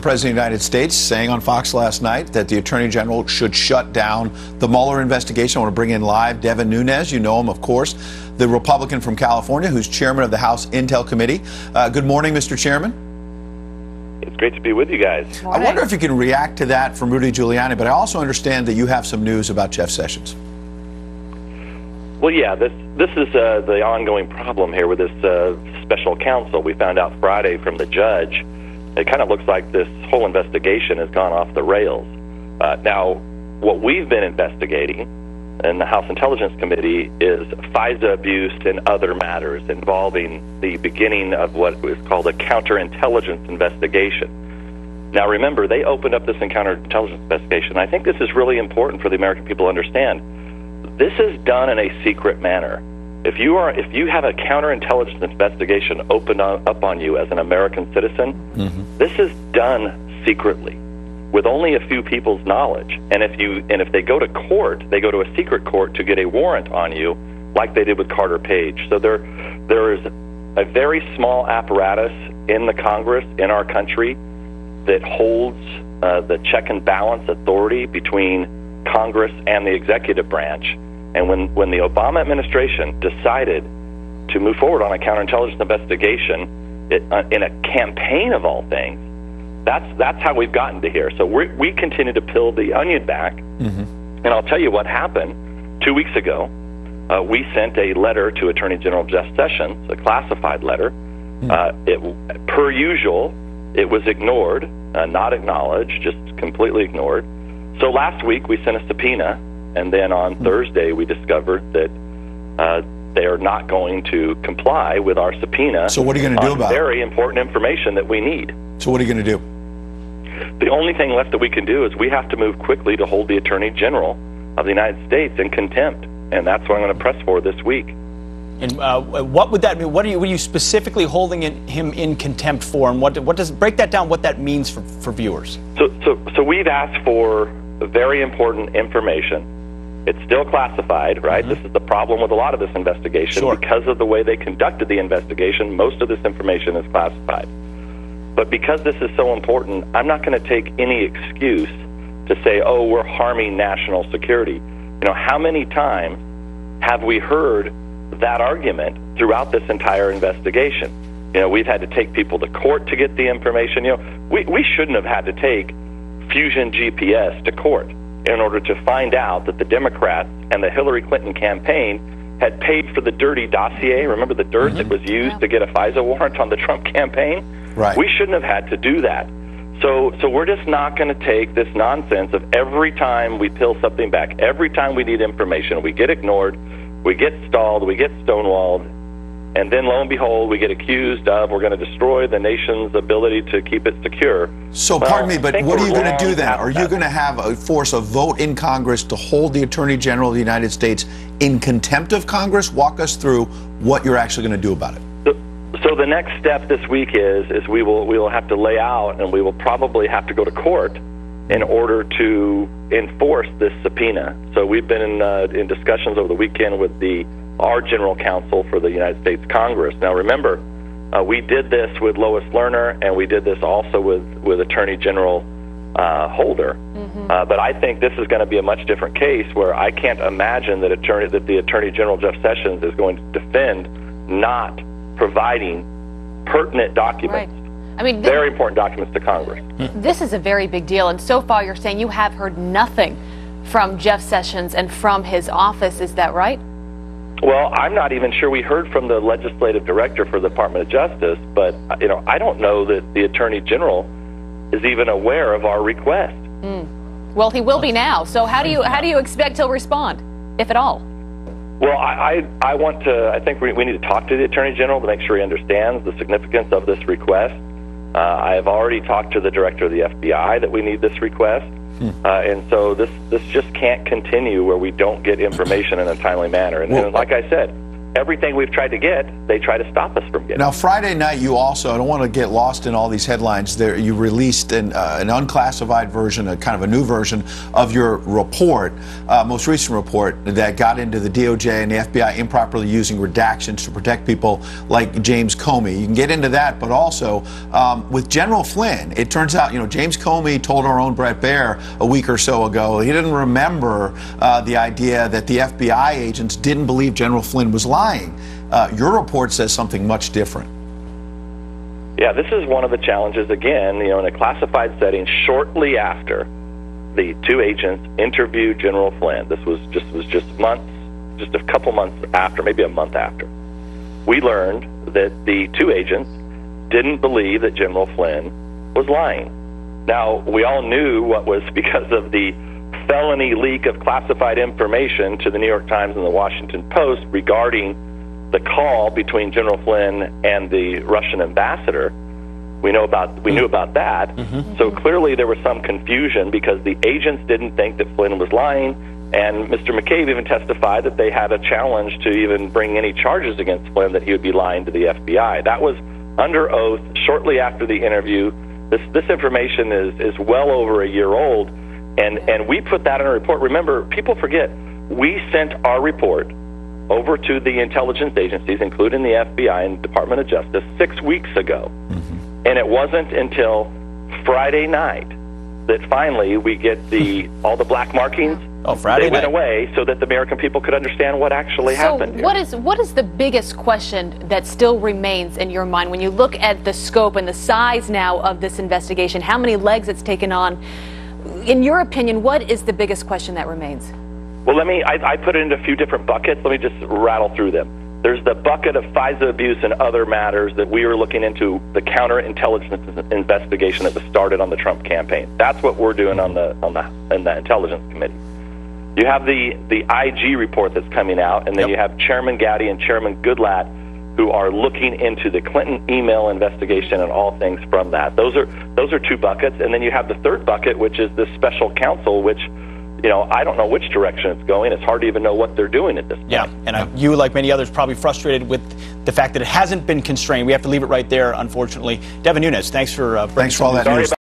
President of the United States saying on Fox last night that the Attorney General should shut down the Mueller investigation. I want to bring in live Devin Nunes. You know him, of course, the Republican from California who's chairman of the House Intel Committee. Good morning, Mr. Chairman. It's great to be with you guys. I wonder if you can react to that from Rudy Giuliani, but I also understand that you have some news about Jeff Sessions. Well, yeah, this is the ongoing problem here with this special counsel. We found out Friday from the judge. It kind of looks like this whole investigation has gone off the rails. Now, what we've been investigating in the House Intelligence Committee is FISA abuse and other matters involving the beginning of what is called a counterintelligence investigation. Now, remember, they opened up this counterintelligence investigation. I think this is really important for the American people to understand. This is done in a secret manner. If you have a counterintelligence investigation opened up on you as an American citizen, this is done secretly, with only a few people's knowledge. And if they go to court, they go to a secret court to get a warrant on you, like they did with Carter Page. So there is a very small apparatus in the Congress in our country that holds the check and balance authority between Congress and the executive branch. And when the Obama administration decided to move forward on a counterintelligence investigation in a campaign of all things, that's how we've gotten to here. So we continue to peel the onion back. And I'll tell you what happened 2 weeks ago. We sent a letter to Attorney General Jeff Sessions, a classified letter. Per usual, it was ignored, not acknowledged, just completely ignored. So last week we sent a subpoena, and then on Thursday we discovered that they are not going to comply with our subpoena. So what are you going to do about it? Very important information that we need. So what are you going to do? The only thing left that we can do is we have to move quickly to hold the Attorney General of the United States in contempt, and that's what I'm going to press for this week. And what would that mean? What are you specifically holding him in contempt for, and what does break that down? What that means for viewers? So we've asked for very important information. It's still classified, right? This is the problem with a lot of this investigation. Sure. Because of the way they conducted the investigation, most of this information is classified. But because this is so important, I'm not going to take any excuse to say, oh, we're harming national security. You know, how many times have we heard that argument throughout this entire investigation? You know, we've had to take people to court to get the information. You know, we shouldn't have had to take Fusion GPS to court in order to find out that the Democrats and the Hillary Clinton campaign had paid for the dirty dossier. Remember the dirt that was used to get a FISA warrant on the Trump campaign? Right. We shouldn't have had to do that. So we're just not going to take this nonsense of every time we peel something back, every time we need information, we get ignored, we get stalled, we get stonewalled, and then lo and behold, we get accused of we're going to destroy the nation's ability to keep it secure. So, pardon me, but what are you going to do then? Are you going to force a vote in Congress to hold the Attorney General of the United States in contempt of Congress? Walk us through what you're actually going to do about it. So the next step this week is we will have to lay out, and we will probably have to go to court in order to enforce this subpoena. So we've been in discussions over the weekend with our general counsel for the United States Congress. Now remember, we did this with Lois Lerner, and we did this also with Attorney General Holder. But I think this is going to be a much different case, where I can't imagine that the Attorney General Jeff Sessions is going to defend not providing pertinent documents. I mean, very important documents to Congress. This is a very big deal, and so far you're saying you have heard nothing from Jeff Sessions and from his office. Is that right? Well, I'm not even sure we heard from the legislative director for the Department of Justice, but you know, I don't know that the Attorney General is even aware of our request. Well, he will be now. So how do you expect he'll respond, if at all? Well, I think we need to talk to the Attorney General to make sure he understands the significance of this request. I have already talked to the director of the FBI that we need this request. And so this just can't continue where we don't get information in a timely manner. And like I said, everything we've tried to get, they try to stop us from getting. Now, Friday night, you also, I don't want to get lost in all these headlines, there you released an unclassified version, a kind of a new version of your report, most recent report, that got into the DOJ and the FBI improperly using redactions to protect people like James Comey. You can get into that, but also with General Flynn, it turns out, James Comey told our own Brett Baer a week or so ago, he didn't remember the idea that the FBI agents didn't believe General Flynn was lying. Your report says something much different. Yeah, this is one of the challenges, again, in a classified setting, shortly after the two agents interviewed General Flynn. This was just a couple months after, maybe a month after. We learned that the two agents didn't believe that General Flynn was lying. Now, we all knew what was because of the felony leak of classified information to the New York Times and the Washington Post regarding the call between General Flynn and the Russian ambassador. We knew about that. Mm-hmm. So clearly there was some confusion because the agents didn't think that Flynn was lying, and Mr. McCabe even testified that they had a challenge to even bring any charges against Flynn, that he would be lying to the FBI. That was under oath shortly after the interview. This information is well over a year old, and we put that in a report. Remember, people forget, we sent our report over to the intelligence agencies, including the FBI and Department of Justice, 6 weeks ago. Mm-hmm. And it wasn't until Friday night that finally we get all the black markings. Friday night went night away so that the American people could understand what actually happened. So what is the biggest question that still remains in your mind when you look at the scope and the size now of this investigation, how many legs it's taken on? In your opinion, what is the biggest question that remains? Well, I put it into a few different buckets. Let me just rattle through them. There's the bucket of FISA abuse and other matters that we were looking into, the counterintelligence investigation that was started on the Trump campaign. That's what we're doing in the Intelligence Committee. You have the IG report that's coming out, and then you have Chairman Gaddy and Chairman Goodlatte who are looking into the Clinton email investigation and all things from that. Those are two buckets, and then you have the third bucket, which is the special counsel, which I don't know which direction it's going. It's hard to even know what they're doing at this point. Yeah, and you, like many others, probably frustrated with the fact that it hasn't been constrained. We have to leave it right there, unfortunately. Devin Nunes, thanks for all that news.